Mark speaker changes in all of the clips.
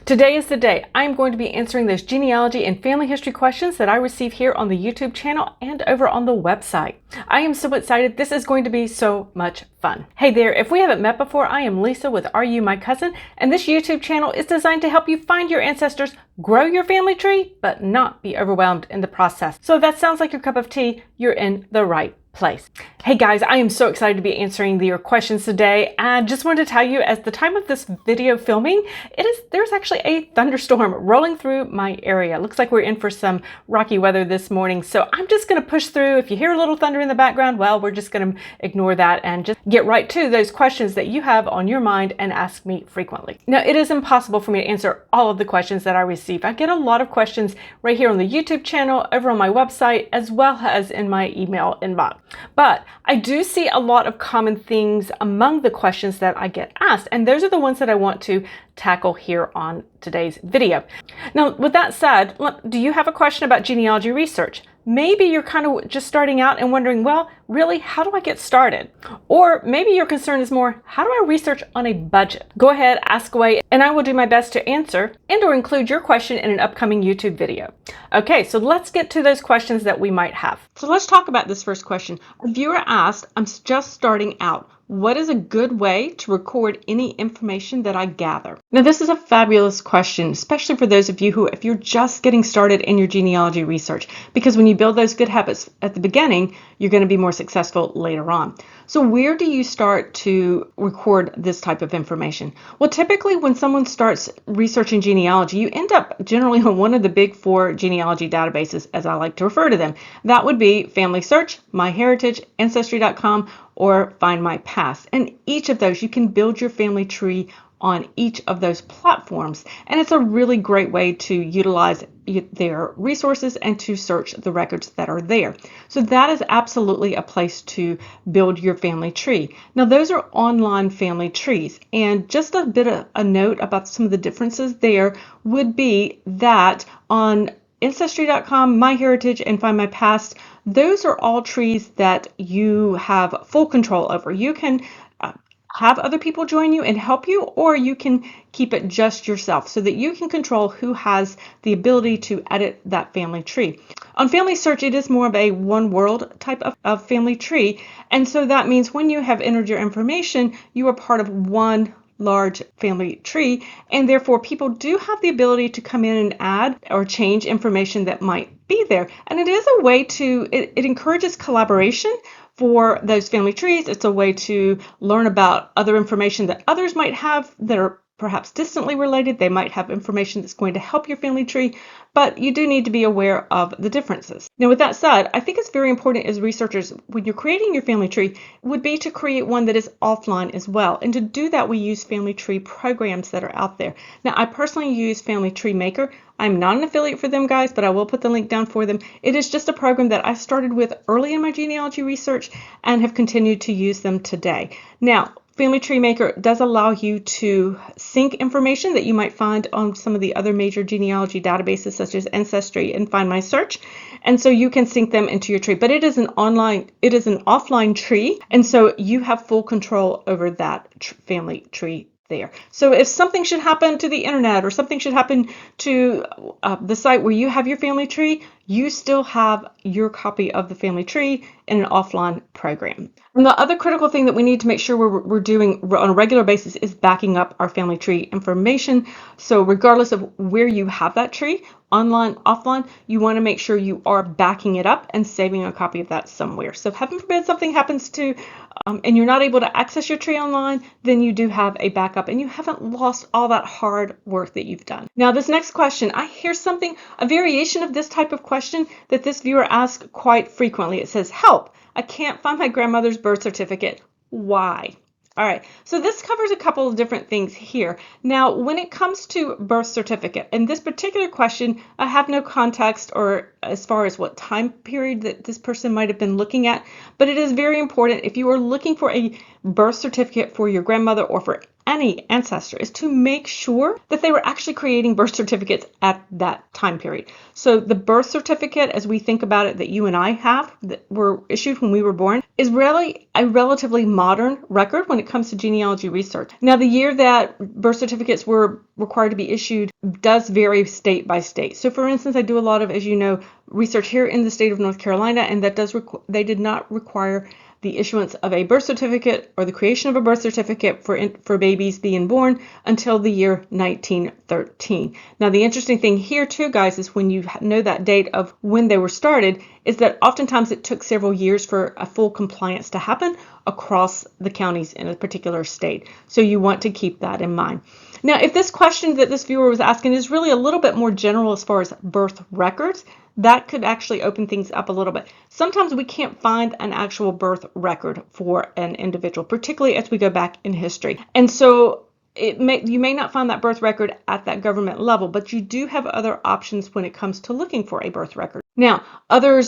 Speaker 1: Today is the day. I'm going to be answering those genealogy and family history questions that I receive here on the YouTube channel and over on the website. I am so excited. This is going to be so much fun. Hey there, if we haven't met before, I am Lisa with Are You My Cousin? And this YouTube channel is designed to help you find your ancestors, grow your family tree, but not be overwhelmed in the process. So if that sounds like your cup of tea, you're in the right place. Hey guys, I am so excited to be answering your questions today, and just wanted to tell you, at the time of this video filming, there's actually a thunderstorm rolling through my area. Looks like we're in for some rocky weather this morning, so I'm just going to push through. If you hear a little thunder in the background, well, we're just going to ignore that and just get right to those questions that you have on your mind and ask me frequently. Now, it is impossible for me to answer all of the questions that I receive. I get a lot of questions right here on the YouTube channel, over on my website, as well as in my email inbox. But I do see a lot of common things among the questions that I get asked, and those are the ones that I want to tackle here on today's video. Now, with that said, do you have a question about genealogy research? Maybe you're kind of just starting out and wondering, well, really, how do I get started? Or maybe your concern is more, how do I research on a budget? Go ahead, ask away, and I will do my best to answer and or include your question in an upcoming YouTube video. Okay, so let's get to those questions that we might have. So let's talk about this first question. A viewer asked, I'm just starting out. What is a good way to record any information that I gather? Now, this is a fabulous question, especially for those of you who, if you're just getting started in your genealogy research, because when you build those good habits at the beginning, you're going to be more successful later on. So where do you start to record this type of information? Well, typically when someone starts researching genealogy, you end up generally on one of the big four genealogy databases, as I like to refer to them. That would be Family Search, MyHeritage, Ancestry.com, or Find My Past. And each of those, you can build your family tree on each of those platforms. And it's a really great way to utilize their resources and to search the records that are there. So that is absolutely a place to build your family tree. Now, those are online family trees. And just a bit of a note about some of the differences there would be that on Ancestry.com, MyHeritage, and Find My Past, those are all trees that you have full control over. You can have other people join you and help you, or you can keep it just yourself so that you can control who has the ability to edit that family tree. On Family Search, it is more of a one world type of family tree. And so that means when you have entered your information, you are part of one large family tree, and therefore people do have the ability to come in and add or change information that might be there. And it is a way to, it encourages collaboration for those family trees. It's a way to learn about other information that others might have that are perhaps distantly related. They might have information that's going to help your family tree, but you do need to be aware of the differences. Now, with that said, I think it's very important as researchers, when you're creating your family tree, would be to create one that is offline as well. And to do that, we use family tree programs that are out there. Now, I personally use Family Tree Maker. I'm not an affiliate for them, guys, but I will put the link down for them. It is just a program that I started with early in my genealogy research and have continued to use them today. Now, Family Tree Maker does allow you to sync information that you might find on some of the other major genealogy databases such as Ancestry and Find My Search. And so you can sync them into your tree, but it is an offline tree. And so you have full control over that family tree there. So if something should happen to the internet or something should happen to the site where you have your family tree, you still have your copy of the family tree in an offline program. And the other critical thing that we need to make sure we're doing on a regular basis is backing up our family tree information. So regardless of where you have that tree, online, offline, you want to make sure you are backing it up and saving a copy of that somewhere. So if heaven forbid something happens to, and you're not able to access your tree online, then you do have a backup and you haven't lost all that hard work that you've done. Now, this next question, I hear a variation of this type of question that this viewer asks quite frequently. It says, help, I can't find my grandmother's birth certificate. Why? All right, so this covers a couple of different things here. Now, when it comes to birth certificate, in this particular question, I have no context or as far as what time period that this person might have been looking at, but it is very important if you are looking for a birth certificate for your grandmother or for any ancestor is to make sure that they were actually creating birth certificates at that time period. So the birth certificate, as we think about it, that you and I have, that were issued when we were born, is really a relatively modern record when it comes to genealogy research. Now, the year that birth certificates were required to be issued does vary state by state. So for instance, I do a lot of, as you know, research here in the state of North Carolina, and that does they did not require the issuance of a birth certificate or the creation of a birth certificate for babies being born until the year 1913. Now, the interesting thing here too, guys, is when you know that date of when they were started, is that oftentimes it took several years for a full compliance to happen across the counties in a particular state. So you want to keep that in mind. Now, if this question that this viewer was asking is really a little bit more general as far as birth records, that could actually open things up a little bit. Sometimes we can't find an actual birth record for an individual, particularly as we go back in history. And so you may not find that birth record at that government level, but you do have other options when it comes to looking for a birth record. Now, other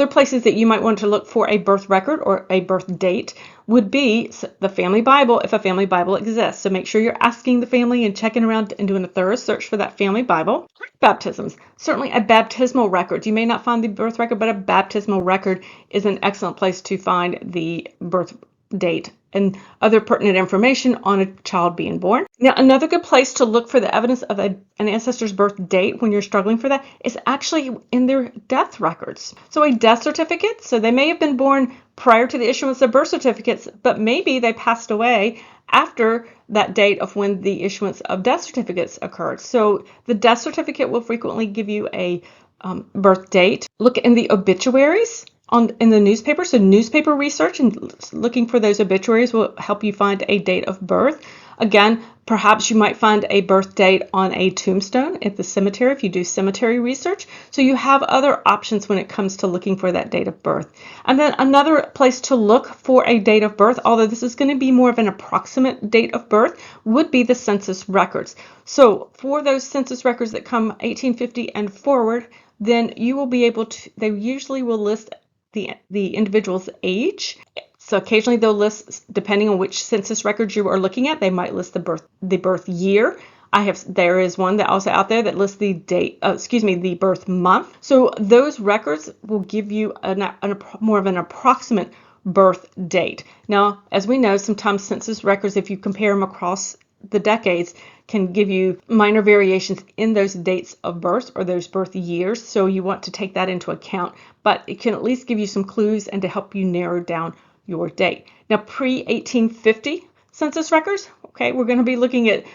Speaker 1: places that you might want to look for a birth record or a birth date would be the family Bible, if a family Bible exists. So make sure you're asking the family and checking around and doing a thorough search for that family Bible. Baptisms. Certainly a baptismal record. You may not find the birth record, but a baptismal record is an excellent place to find the birth date and other pertinent information on a child being born. Now, another good place to look for the evidence of an ancestor's birth date when you're struggling for that is actually in their death records. So a death certificate, so they may have been born prior to the issuance of birth certificates, but maybe they passed away after that date of when the issuance of death certificates occurred. So the death certificate will frequently give you a birth date. Look in the obituaries in the newspaper. So newspaper research and looking for those obituaries will help you find a date of birth. Again, perhaps you might find a birth date on a tombstone at the cemetery if you do cemetery research. So you have other options when it comes to looking for that date of birth. And then another place to look for a date of birth, although this is going to be more of an approximate date of birth, would be the census records. So for those census records that come 1850 and forward, then you will be able to, they usually will list the individual's age. So occasionally they'll list, depending on which census records you are looking at, they might list the birth year. There is one that also out there that lists the the birth month. So those records will give you more of an approximate birth date. Now, as we know, sometimes census records, if you compare them across the decades, can give you minor variations in those dates of birth or those birth years. So you want to take that into account, but it can at least give you some clues and to help you narrow down your date. Now, pre-1850 census records, okay, we're going to be looking at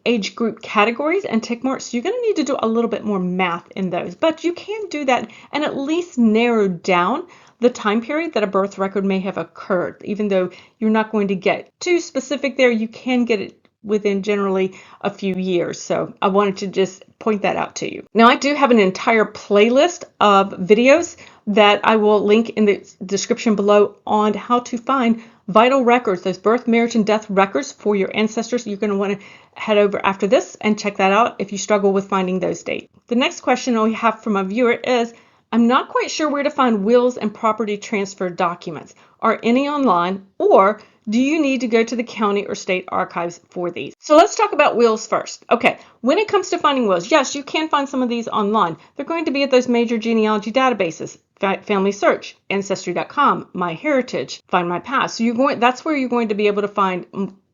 Speaker 1: age group categories and tick marks. So you're going to need to do a little bit more math in those, but you can do that and at least narrow down the time period that a birth record may have occurred. Even though you're not going to get too specific there, you can get it within generally a few years. So I wanted to just point that out to you. Now, I do have an entire playlist of videos that I will link in the description below on how to find vital records, those birth, marriage, and death records for your ancestors. You're going to want to head over after this and check that out if you struggle with finding those dates. The next question we have from a viewer is, I'm not quite sure where to find wills and property transfer documents. Are any online, or do you need to go to the county or state archives for these? So let's talk about wills first. Okay, when it comes to finding wills, yes, you can find some of these online. They're going to be at those major genealogy databases, Family Search, Ancestry.com, MyHeritage, Find My Past. So that's where you're going to be able to find,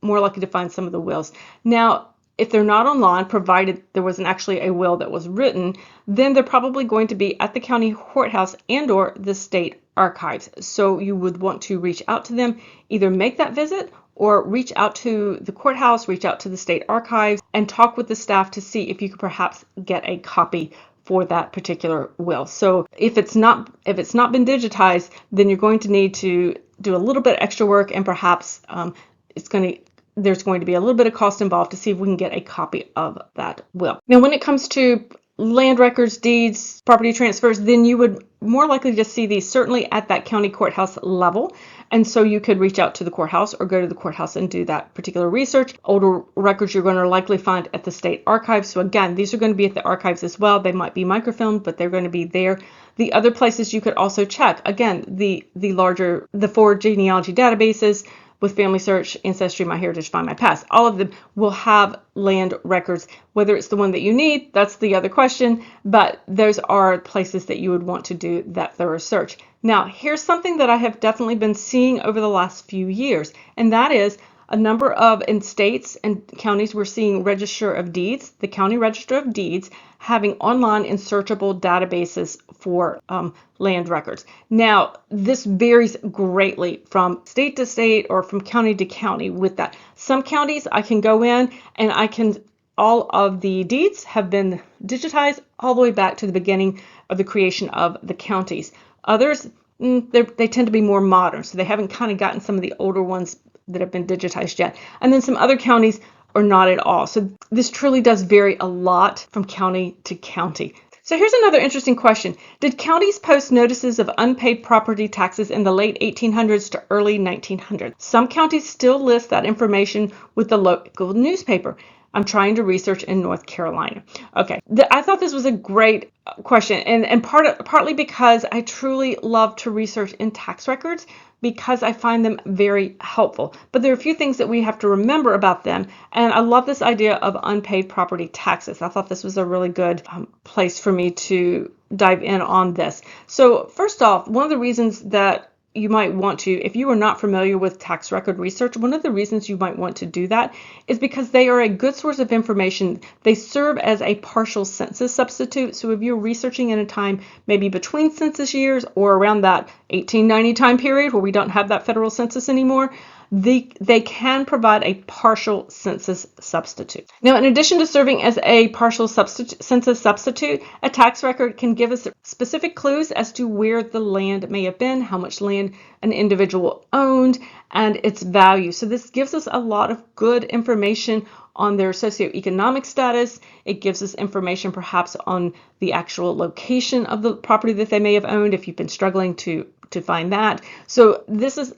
Speaker 1: more likely to find some of the wills. Now, if they're not online, provided there wasn't actually a will that was written, then they're probably going to be at the county courthouse and or the state archives. So you would want to reach out to them, either make that visit or reach out to the courthouse, reach out to the state archives, and talk with the staff to see if you could perhaps get a copy for that particular will. So if it's not been digitized, then you're going to need to do a little bit extra work, and perhaps there's going to be a little bit of cost involved to see if we can get a copy of that will. Now, when it comes to land records, deeds, property transfers, then you would more likely just see these certainly at that county courthouse level. And so you could reach out to the courthouse or go to the courthouse and do that particular research. Older records you're going to likely find at the state archives. So again, these are going to be at the archives as well. They might be microfilmed, but they're going to be there. The other places you could also check, again, the 4 genealogy databases with Family Search, Ancestry, MyHeritage, Find My Past. All of them will have land records. Whether it's the one that you need, that's the other question, but those are places that you would want to do that thorough search. Now, here's something that I have definitely been seeing over the last few years, and that is a number of in states and counties we're seeing Register of Deeds, the County Register of Deeds, having online and searchable databases for land records. Now, this varies greatly from state to state or from county to county with that. Some counties I can go in and all of the deeds have been digitized all the way back to the beginning of the creation of the counties. Others, they tend to be more modern, so they haven't kind of gotten some of the older ones that have been digitized yet. And then some other counties are not at all. So this truly does vary a lot from county to county. So here's another interesting question. Did counties post notices of unpaid property taxes in the late 1800s to early 1900s? Some counties still list that information with the local newspaper. I'm trying to research in North Carolina. Okay, I thought this was a great question, and partly because I truly love to research in tax records because I find them very helpful. But there are a few things that we have to remember about them, and I love this idea of unpaid property taxes. I thought this was a really good place for me to dive in on this. So first off, one of the reasons that you might want to, if you are not familiar with tax record research, one of the reasons you might want to do that is because they are a good source of information. They serve as a partial census substitute. So if you're researching in a time maybe between census years or around that 1890 time period where we don't have that federal census anymore, they can provide a partial census substitute. Now, in addition to serving as a partial census substitute, a tax record can give us specific clues as to where the land may have been, how much land an individual owned, and its value. So this gives us a lot of good information on their socioeconomic status. It gives us information perhaps on the actual location of the property that they may have owned if you've been struggling to find that. So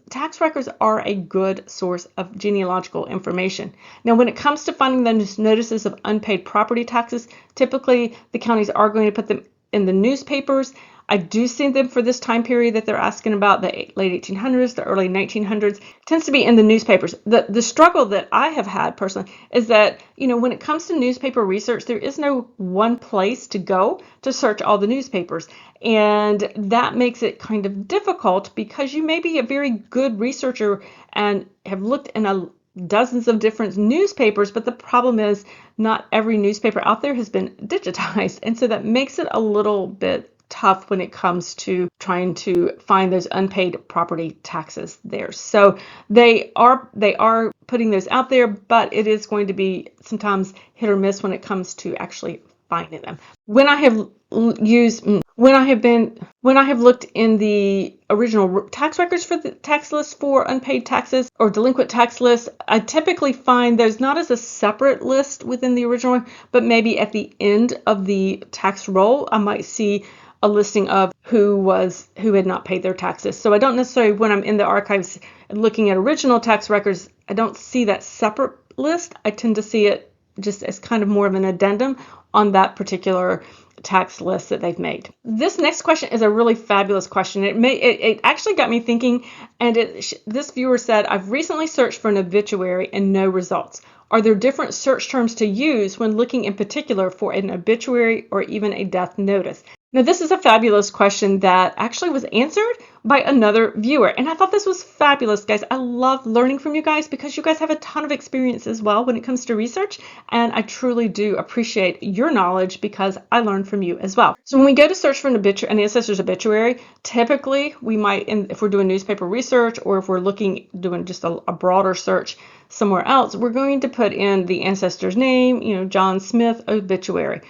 Speaker 1: tax records are a good source of genealogical information. Now, when it comes to finding those notices of unpaid property taxes, typically the counties are going to put them in the newspapers. I do see them for this time period that they're asking about, the late 1800s, the early 1900s. It tends to be in the newspapers. The struggle that I have had personally is that, when it comes to newspaper research, there is no one place to go to search all the newspapers. And that makes it kind of difficult because you may be a very good researcher and have looked in dozens of different newspapers, but the problem is not every newspaper out there has been digitized. And so that makes it a little bit tough when it comes to trying to find those unpaid property taxes there. So they are putting those out there, but it is going to be sometimes hit or miss when it comes to actually finding them. When I have looked in the original tax records for the tax list for unpaid taxes or delinquent tax lists, I typically find those not as a separate list within the original one, but maybe at the end of the tax roll, I might see a listing of who had not paid their taxes. So I don't necessarily, when I'm in the archives looking at original tax records, I don't see that separate list. I tend to see it just as kind of more of an addendum on that particular tax list that they've made. This next question is a really fabulous question. It actually got me thinking, and this viewer said, I've recently searched for an obituary and no results. Are there different search terms to use when looking in particular for an obituary or even a death notice? Now, this is a fabulous question that actually was answered by another viewer. And I thought this was fabulous, guys. I love learning from you guys because you guys have a ton of experience as well when it comes to research. And I truly do appreciate your knowledge because I learned from you as well. So when we go to search for an ancestor's obituary, typically we might, if we're doing newspaper research or if we're doing just a broader search somewhere else, we're going to put in the ancestor's name, John Smith obituary.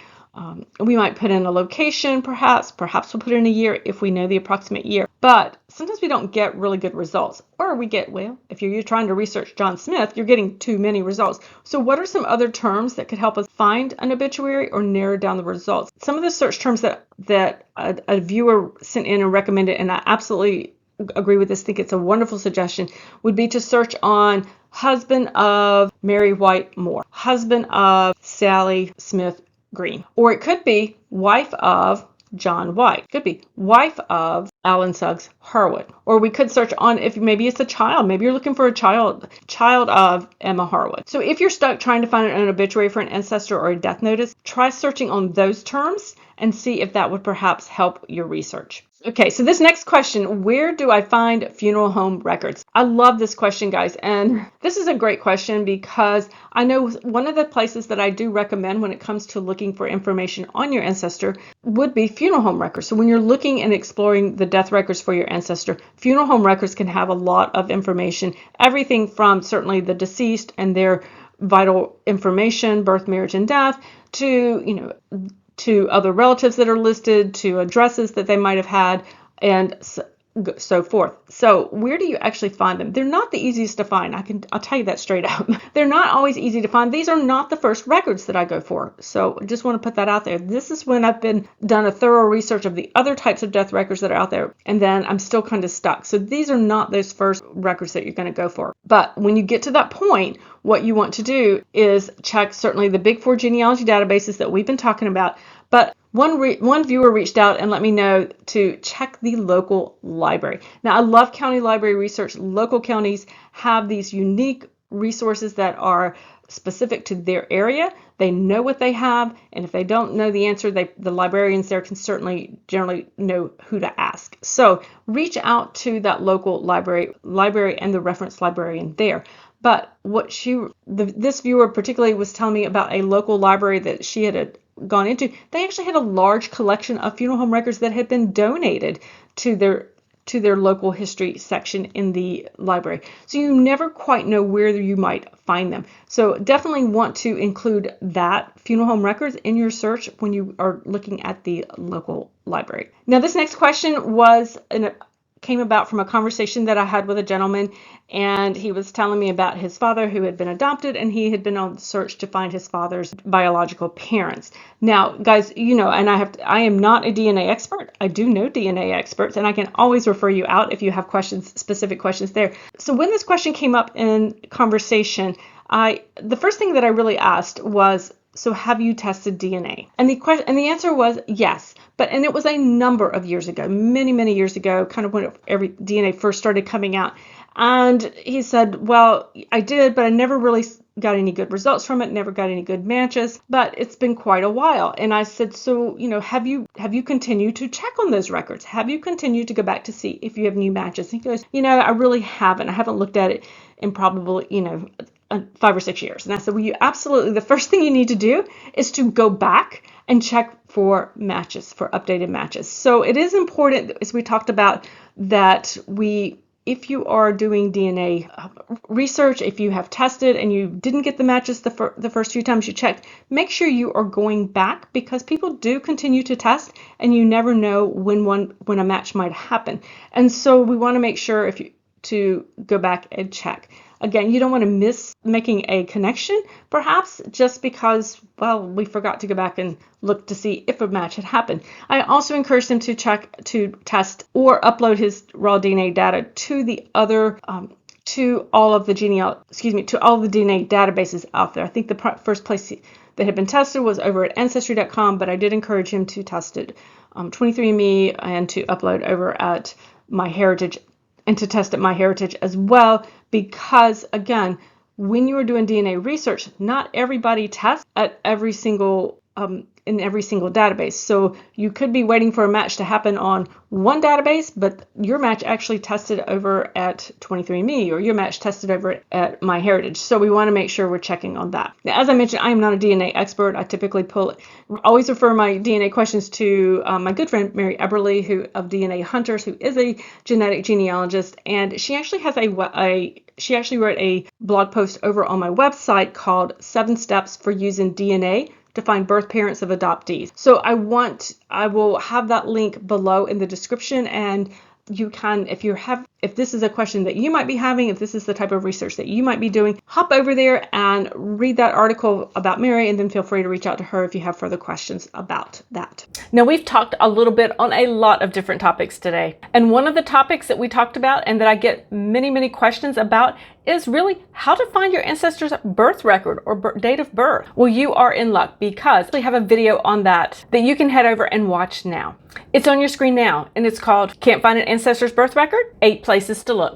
Speaker 1: We might put in a location, perhaps we'll put in a year if we know the approximate year. But sometimes we don't get really good results. Or if you're trying to research John Smith, you're getting too many results. So what are some other terms that could help us find an obituary or narrow down the results? Some of the search terms that a viewer sent in and recommended, and I absolutely agree with this, think it's a wonderful suggestion, would be to search on husband of Mary White Moore, husband of Sally Smith Green, or it could be wife of John White. Could be wife of Alan Suggs Harwood. Or we could search on if maybe it's a child. Maybe you're looking for a child of Emma Harwood. So if you're stuck trying to find an obituary for an ancestor or a death notice, try searching on those terms and see if that would perhaps help your research. Okay, so this next question, where do I find funeral home records? I love this question, guys, and this is a great question because I know one of the places that I do recommend when it comes to looking for information on your ancestor would be funeral home records. So when you're looking and exploring the death records for your ancestor, funeral home records can have a lot of information, everything from certainly the deceased and their vital information, birth, marriage, and death, to, to other relatives that are listed, to addresses that they might have had, and so forth. So where do you actually find them? They're not the easiest to find. I'll tell you that straight up. They're not always easy to find. These are not the first records that I go for. So I just want to put that out there. This is when I've done a thorough research of the other types of death records that are out there, and then I'm still kind of stuck. So these are not those first records that you're going to go for. But when you get to that point, what you want to do is check certainly the big four genealogy databases that we've been talking about. But one viewer reached out and let me know to check the local library. Now, I love county library research. Local counties have these unique resources that are specific to their area. They know what they have, and if they don't know the answer, the librarians there can generally know who to ask. So reach out to that local library and the reference librarian there. But this viewer particularly was telling me about a local library that she had gone into. They actually had a large collection of funeral home records that had been donated to their local history section in the library. So you never quite know where you might find them. So definitely want to include that funeral home records in your search when you are looking at the local library. Now, this next question came about from a conversation that I had with a gentleman, and he was telling me about his father who had been adopted, and he had been on the search to find his father's biological parents. Now, guys, and I am not a DNA expert. I do know DNA experts, and I can always refer you out if you have specific questions there. So when this question came up in conversation, the first thing that I really asked was, so have you tested DNA? And the answer was yes. And it was a number of years ago, many, many years ago, kind of when every DNA first started coming out. And he said, well, I did, but I never really got any good results from it, never got any good matches, but it's been quite a while. And I said, so, have you continued to check on those records? Have you continued to go back to see if you have new matches? And he goes, I really haven't. I haven't looked at it in probably, 5 or 6 years. And I said, well, the first thing you need to do is to go back and check for matches, for updated matches. So it is important, as we talked about, that if you are doing DNA research, if you have tested and you didn't get the matches the first few times you checked, make sure you are going back, because people do continue to test and you never know when a match might happen. And so we want to make sure to go back and check. Again, you don't want to miss making a connection, perhaps just because, we forgot to go back and look to see if a match had happened. I also encourage them to test or upload his raw DNA data to to all of the DNA databases out there. I think the first place that had been tested was over at Ancestry.com, but I did encourage him to test it 23andMe and to upload over at MyHeritage and to test at MyHeritage as well, because again, when you are doing DNA research, not everybody tests at every single in every single database. So you could be waiting for a match to happen on one database, but your match actually tested over at 23andMe, or your match tested over at MyHeritage. So we want to make sure we're checking on that. Now, as I mentioned, I am not a DNA expert. I typically always refer my DNA questions to my good friend Mary Eberly, of DNA Hunters, who is a genetic genealogist, and she actually has she actually wrote a blog post over on my website called 7 Steps for Using DNA to Find Birth Parents of Adoptees. So I will have that link below in the description, and you can, if this is a question that you might be having, if this is the type of research that you might be doing, hop over there and read that article about Mary, and then feel free to reach out to her if you have further questions about that. Now, we've talked a little bit on a lot of different topics today, and one of the topics that we talked about and that I get many, many questions about is really how to find your ancestors' birth record or date of birth. Well, you are in luck because we have a video on that you can head over and watch now. It's on your screen now, and it's called Can't Find an Ancestor's Birth Record? 8 Places to Look.